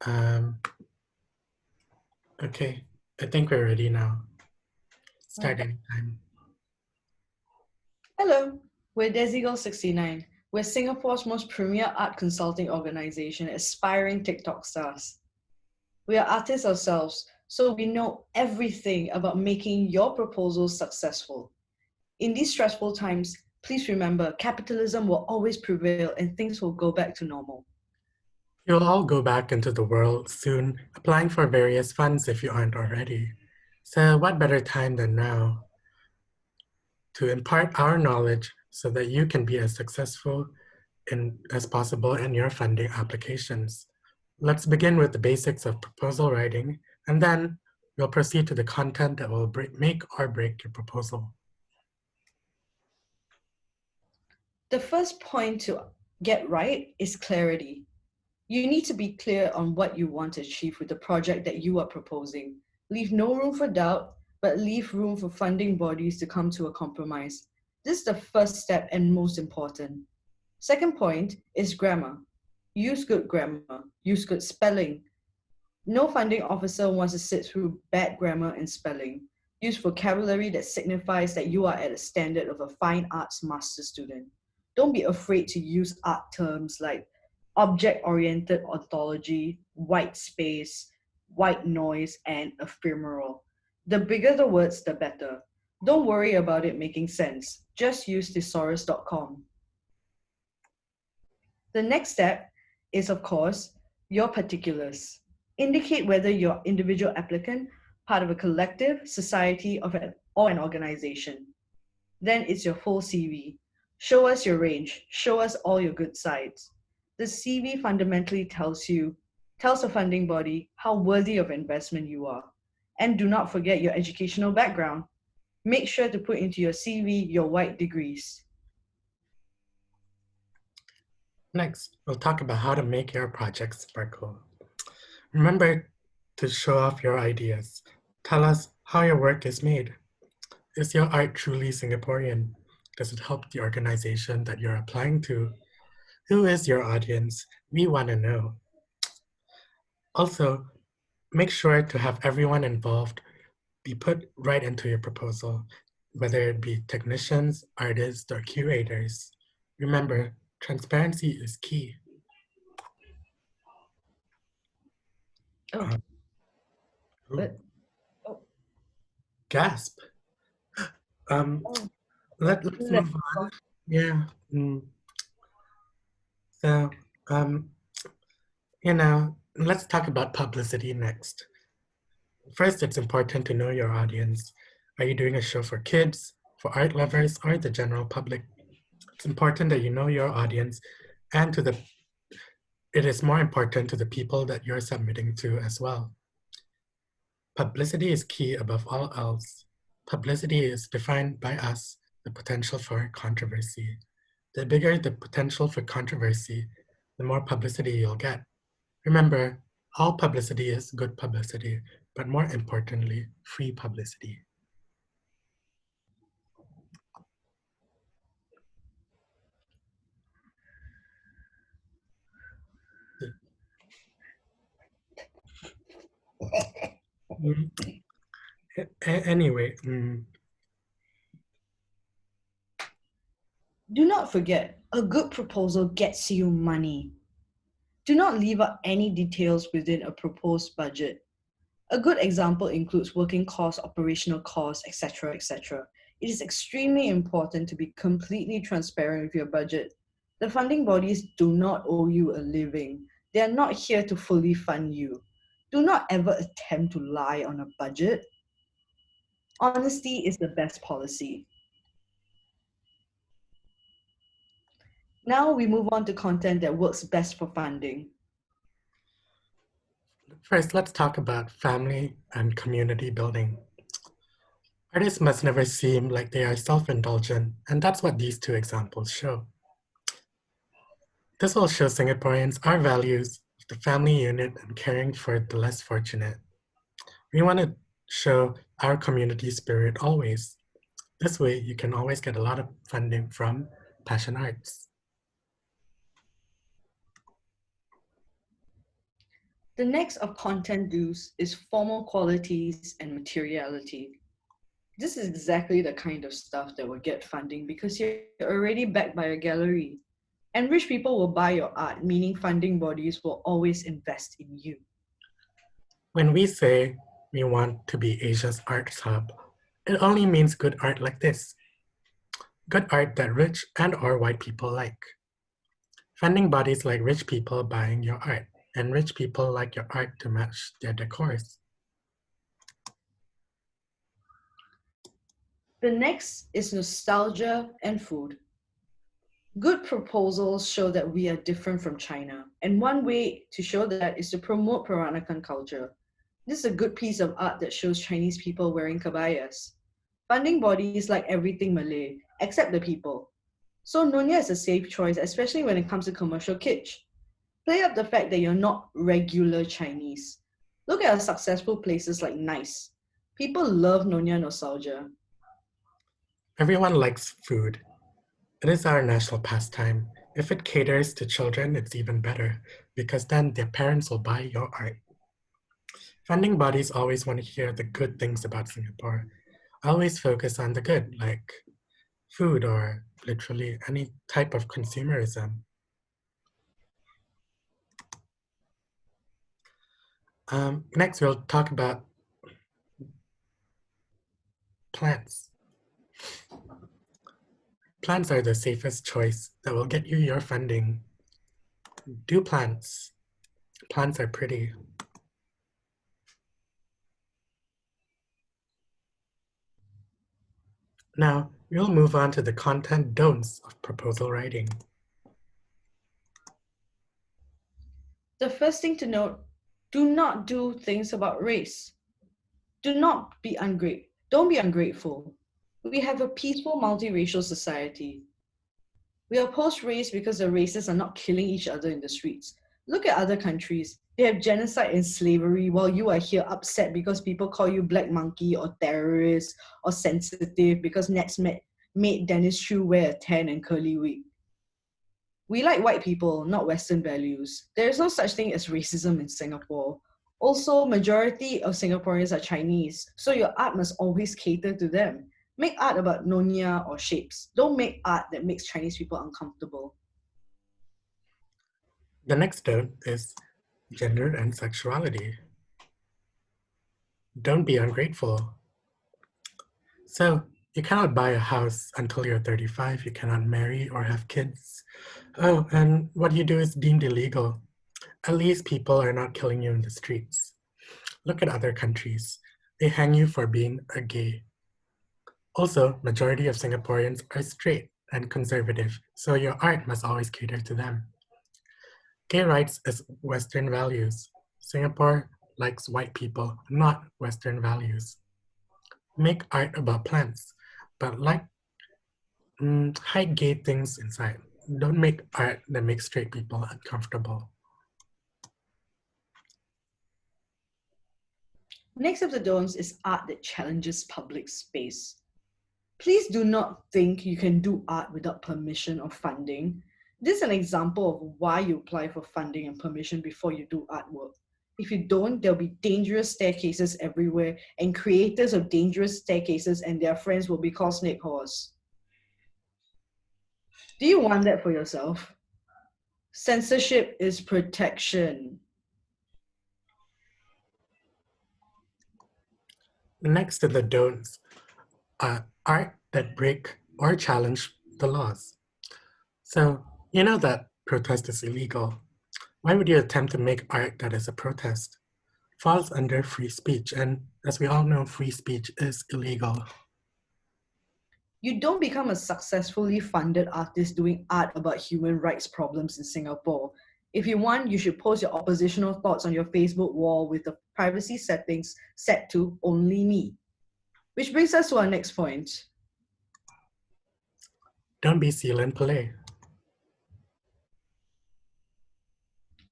Um, okay, I think we're ready now. Start anytime. Hello, we're desigirl69. We're Singapore's most premier art consulting organization, aspiring TikTok stars. We are artists ourselves, so we know everything about making your proposals successful. In these stressful times, please remember capitalism will always prevail and things will go back to normal. You'll all go back into the world soon, applying for various funds if you aren't already. So what better time than now to impart our knowledge so that you can be as successful as possible in your funding applications. Let's begin with the basics of proposal writing, and then we'll proceed to the content that will make or break your proposal. The first point to get right is clarity. You need to be clear on what you want to achieve with the project that you are proposing. Leave no room for doubt, but leave room for funding bodies to come to a compromise. This is the first step and most important. Second point is grammar. Use good grammar, use good spelling. No funding officer wants to sit through bad grammar and spelling. Use vocabulary that signifies that you are at a standard of a fine arts master student. Don't be afraid to use art terms like object-oriented ontology, white space, white noise, and ephemeral. The bigger the words, the better. Don't worry about it making sense. Just use thesaurus.com. The next step is, of course, your particulars. Indicate whether you're individual applicant, part of a collective, society, or an organization. Then it's your full CV. Show us your range. Show us all your good sides. The CV fundamentally tells a funding body how worthy of investment you are. And do not forget your educational background. Make sure to put into your CV your white degrees. Next, we'll talk about how to make your project sparkle. Remember to show off your ideas. Tell us how your work is made. Is your art truly Singaporean? Does it help the organization that you're applying to? Who is your audience? We want to know. Also, make sure to have everyone involved be put right into your proposal, whether it be technicians, artists, or curators. Remember, transparency is key. Oh, but, oh, Gasp. oh, Let's move on. Yeah. So, let's talk about publicity next. First, it's important to know your audience. Are you doing a show for kids, for art lovers, or the general public? It's important that you know your audience, and it is more important to the people that you're submitting to as well. Publicity is key above all else. Publicity is defined by us, the potential for controversy. The bigger the potential for controversy, the more publicity you'll get. Remember, all publicity is good publicity, but more importantly, free publicity. Anyway, do not forget, a good proposal gets you money. Do not leave out any details within a proposed budget. A good example includes working costs, operational costs, etc., etc. It is extremely important to be completely transparent with your budget. The funding bodies do not owe you a living. They are not here to fully fund you. Do not ever attempt to lie on a budget. Honesty is the best policy. Now we move on to content that works best for funding. First, let's talk about family and community building. Artists must never seem like they are self-indulgent, and that's what these two examples show. This will show Singaporeans our values of the family unit and caring for the less fortunate. We want to show our community spirit always. This way, you can always get a lot of funding from Passion Arts. The next of content do's is formal qualities and materiality. This is exactly the kind of stuff that will get funding because you're already backed by a gallery. And rich people will buy your art, meaning funding bodies will always invest in you. When we say we want to be Asia's arts hub, it only means good art like this. Good art that rich and or white people like. Funding bodies like rich people buying your art, and rich people like your art to match their decors. The next is nostalgia and food. Good proposals show that we are different from China, and one way to show that is to promote Peranakan culture. This is a good piece of art that shows Chinese people wearing kabayas. Funding bodies like everything Malay, except the people. So Nyonya is a safe choice, especially when it comes to commercial kitsch. Play up the fact that you're not regular Chinese. Look at successful places like Nice. People love Nyonya nostalgia. Everyone likes food. It is our national pastime. If it caters to children, it's even better, because then their parents will buy your art. Funding bodies always want to hear the good things about Singapore. Always focus on the good, like food or literally any type of consumerism. Next, we'll talk about plants. Plants are the safest choice that will get you your funding. Do plants. Plants are pretty. Now, we'll move on to the content don'ts of proposal writing. The first thing to note, do not do things about race. Don't be ungrateful. We have a peaceful multiracial society. We oppose race because the races are not killing each other in the streets. Look at other countries. They have genocide and slavery while you are here upset because people call you black monkey or terrorist or sensitive because Nets made Dennis Chu wear a tan and curly wig. We like white people, not Western values. There is no such thing as racism in Singapore. Also, majority of Singaporeans are Chinese, so your art must always cater to them. Make art about nyonya or shapes. Don't make art that makes Chinese people uncomfortable. The next don't is gender and sexuality. Don't be ungrateful. So, you cannot buy a house until you're 35, you cannot marry or have kids. Oh, and what you do is deemed illegal. At least people are not killing you in the streets. Look at other countries. They hang you for being a gay. Also, majority of Singaporeans are straight and conservative, so your art must always cater to them. Gay rights is Western values. Singapore likes white people, not Western values. Make art about plants, but hide gay things inside. Don't make art that makes straight people uncomfortable. Next of the don'ts is art that challenges public space. Please do not think you can do art without permission or funding. This is an example of why you apply for funding and permission before you do artwork. If you don't, there'll be dangerous staircases everywhere, and creators of dangerous staircases and their friends will be called snake whores. Do you want that for yourself? Censorship is protection. Next to the don'ts are art that break or challenge the laws. So, you know that protest is illegal. Why would you attempt to make art that is a protest? Falls under free speech, and as we all know, free speech is illegal. You don't become a successfully funded artist doing art about human rights problems in Singapore. If you want, you should post your oppositional thoughts on your Facebook wall with the privacy settings set to only me. Which brings us to our next point. Don't be Sealan Pillay.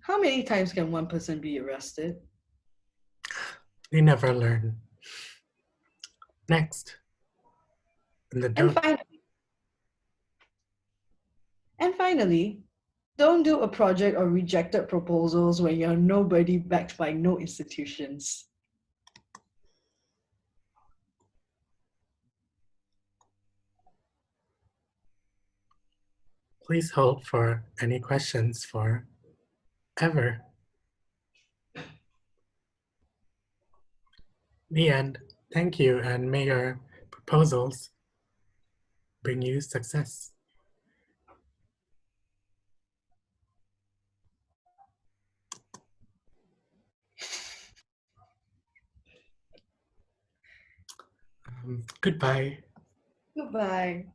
How many times can one person be arrested? They never learn. Next, in the And, don't. fin- and finally, Don't do a project or rejected proposals when you're nobody backed by no institutions. Please hold for any questions for ever. The end. Thank you, and may your proposals bring you success. Goodbye. Goodbye.